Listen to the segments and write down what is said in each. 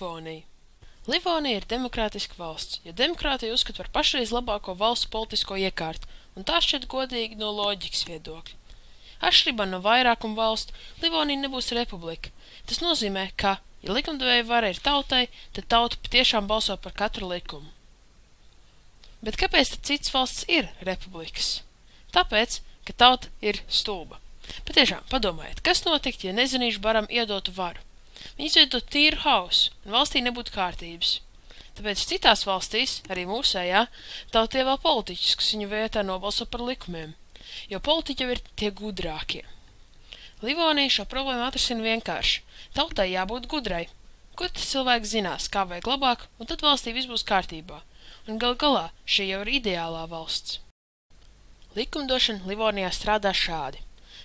Livonija. Livonija ir demokrātiska valsts, jo demokrātiju uzskata par pašreiz labāko valsts politisko iekārtu, un tā šķiet godīgi no loģikas viedokļa. Atšķirībā no vairākuma valstu, Livonija nebūs republika. Tas nozīmē, ka, ja likumdevēja vara ir tautai, tad tauta patiešām balso par katru likumu. Bet kāpēc tad citas valsts ir republikas? Tāpēc, ka tauta ir stulba. Patiešām, padomājiet, kas notikt, ja nezinīšu baram iedotu varu? Viņi izveidot tīru hausu, un valstī nebūtu kārtības. Tāpēc citās valstīs, arī mūsējā, tauta ievēl politiķus, kas viņu vietā nobalso par likumiem, jo politiķi jau ir tie gudrākie. Livonija šo problēmu atrisina vienkārši. Tautai jābūt gudrai. Gudrs cilvēks zinās, kā vajag labāk, un tad valstī viss būs kārtībā. Un gal galā šī jau ir ideālā valsts. Likumdošana Livonijā strādā šādi.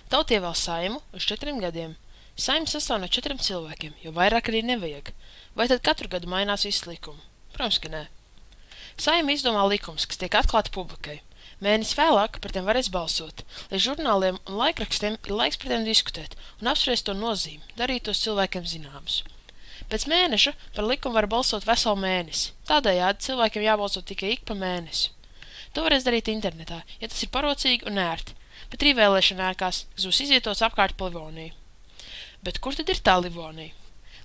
Tauta ievēl Saimu uz 4 gadiem. Saima sastāv no 4 cilvēkiem, jo vairāk arī nevajag. Vai tad katru gadu mainās visu likumu? Protams, ka nē. Saima izdomā likums, kas tiek atklāti publikai. Mēnesi vēlāk par tiem varēs balsot, lai žurnāliem un laikrakstiem ir laiks par tiem diskutēt un apspriest to nozīmi, darīt tos cilvēkiem zināmus. Pēc mēneša par likumu var balsot veselu mēnesi. Tādējādi cilvēkiem jābalso tikai ik pa mēnesi. To varēs darīt internetā, ja tas ir parocīgi un ērti, bet arī vēlēšana ēkās, kas būs izvietots apkārt pa Livoniju. Bet kur tad ir tā Livonija?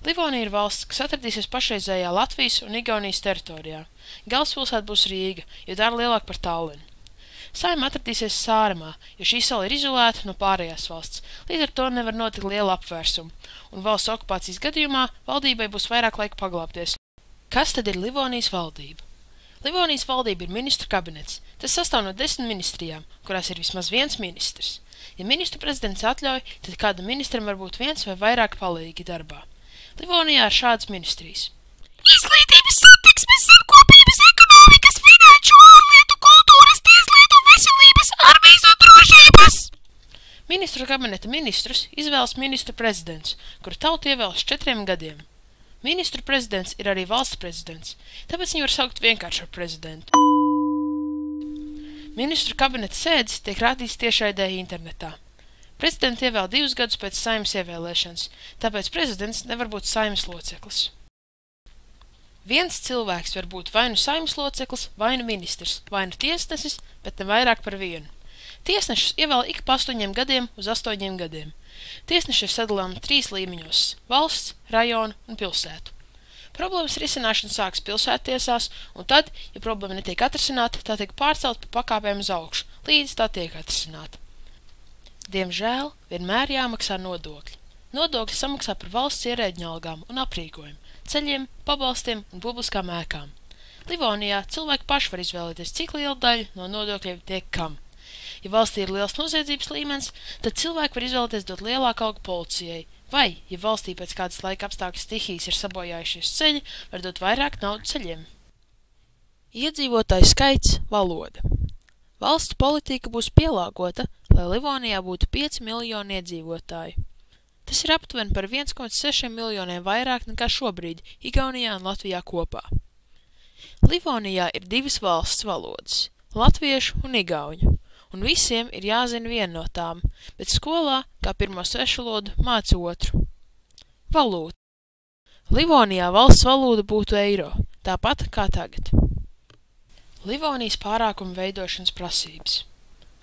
Livonija ir valsts, kas atradīsies pašreizējā Latvijas un Igaunijas teritorijā. Galvaspilsēta būs Rīga, jo tā ir lielāka par Tallinu. Saima atradīsies Sāremā, jo šī sala ir izolēta no pārējās valsts, līdz ar to nevar notikt liela apvērsuma, un valsts okupācijas gadījumā valdībai būs vairāk laika paglāpties. Kas tad ir Livonijas valdība? Livonijas valdība ir ministru kabinets. Tas sastāv no 10 ministrijām, kurās ir vismaz viens ministrs. Ja ministru prezidents atļauj, tad kāda ministram var būt viens vai vairāk palīgi darbā. Livonijā ir šādas ministrijas. Izglītības, satiksmes, zemkopības, ekonomikas, finanšu, ārlietu, kultūras, tieslietu, veselības, armijas un drošības. Ministru kabineta ministrus izvēlas ministru prezidents, kuru tauta ievēlas 4 gadiem. Ministru prezidents ir arī valsts prezidents, tāpēc viņu var saukt vienkārši ar prezidentu. Ministru kabineta sēdes tiek rādīts tiešraidē internetā. Prezidenti ievēl 2 gadus pēc Saimas ievēlēšanas, tāpēc prezidents nevar būt Saimas loceklis. Viens cilvēks var būt vai nu Saimas loceklis, vai nu ministrs, vai nu tiesnesis, bet ne vairāk par vienu. Tiesnešus ievēl ik pa 8 gadiem uz 8 gadiem. Tiesneši ir sadalāmi 3 līmeņos – valsts, rajonu un pilsētu. Problēmas risināšana sākas pilsēttiesās, un tad, ja problēma netiek atrisināta, tā tiek pārcelt pa pakāpēm uz augšu, līdz tā tiek atrisināta. Diemžēl vienmēr jāmaksā nodokļi. Nodokļi samaksā par valsts ierēģņu algām un aprīkojumu, ceļiem, pabalstiem un publiskām ēkām. Livonijā cilvēki paši var izvēlēties, cik liela daļa no nodokļiem tiek kam. Ja valstī ir liels noziedzības līmenis, tad cilvēki var izvēlēties dot lielāku algu policijai, vai, ja valstī pēc kādas laika apstākļu stihijas ir sabojājušies ceļi, var dot vairāk naudu ceļiem. Iedzīvotāju skaits – valoda. Valsts politika būs pielāgota, lai Livonijā būtu 5 miljoni iedzīvotāju. Tas ir aptuveni par 1,6 miljoniem vairāk nekā šobrīd Igaunijā un Latvijā kopā. Livonijā ir 2 valsts valodas – latviešu un igauņu. Un visiem ir jāzina viena no tām, bet skolā, kā pirmo svešvalodu, māca otru. Valūta. Livonijā valsts valoda būtu eiro, tāpat kā tagad. Livonijas pārākuma veidošanas prasības.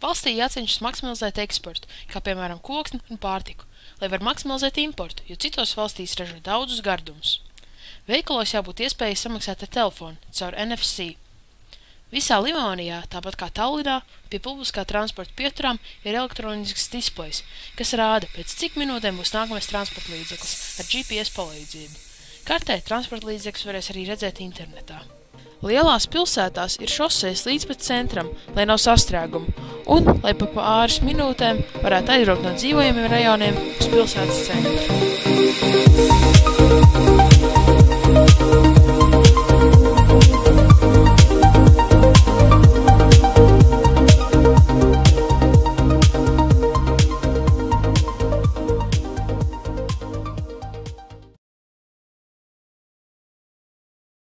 Valstī jācenšas maksimalizēt eksportu, kā piemēram koksni un pārtiku, lai var maksimalizēt importu, jo citos valstīs ražo daudzus gardumus. Veikalos jābūt iespēja samaksāt ar telefonu, caur NFC. Visā Livonijā, tāpat kā Tallinā, pie publiskā transporta pieturām ir elektronisks displejs, kas rāda, pēc cik minūtēm būs nākamais transporta līdzeklis ar GPS palīdzību. Kartē transporta līdzekļus varēs arī redzēt internetā. Lielās pilsētās ir šosejas līdz pat centram, lai nav sastrēgumu, un, lai pa pāris minūtēm varētu aizbraukt no dzīvojamiem rajoniem uz pilsētas centru.